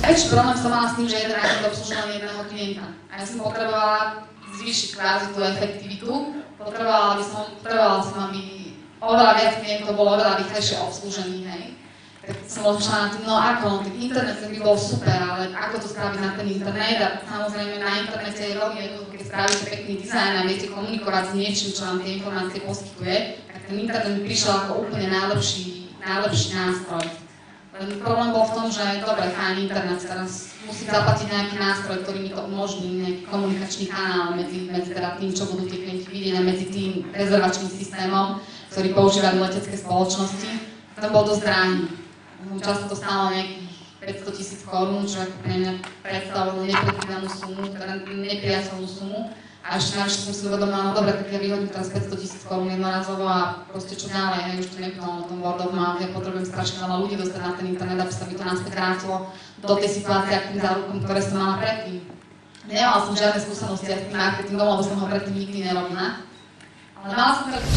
Najväčší problém som mala s tým, že jeden agent obslužoval jedného klienta. A ja som potrebovala zvýšiť kvázi tú efektivitu. Potrebovala som, aby oveľa viac klientov bolo oveľa rýchlejšie obslužených, hej. Tak som rozmýšľala na tým, no ako, ten internet by bol super, ale ako to spraviť na ten internet? A samozrejme na internete je veľmi jednoduché, keď spravíte pekný dizajn a viete komunikovať s niečím, čo vám tie informácie poskytuje, tak ten internet mi prišiel ako úplne najlepší nástroj. Len problém bol v tom, že dobre, fajn internet, teraz musím zaplatiť nejaký nástroj, ktorý mi to umožní, nejaký komunikačný kanál medzi teda tým, čo budú tie klienti vidieť, a medzi tým rezervačným systémom, ktorý používajú letecké spoločnosti. To bol dosť drahý. Často to stálo nejakých 500 000 korún, čo pre mňa predstavovalo nepredvídanú sumu, teda nepriateľnú sumu. A ešte navyše som si uvedomila, no dobre, tak ja vyhodím teraz 500 000 korún jednorazovo a proste čo ďalej, ja už to nebudem o tom word of mouth, ja potrebujem strašne veľa ľudí dostať na ten internet, aby sa mi to naspäť vrátilo do tej situácie a k tým zárukom, ktoré som mala predtým. Nemala som žiadne skúsenosti s tým marketingom, lebo som ho predtým nikdy nerobila. Ale mala som takú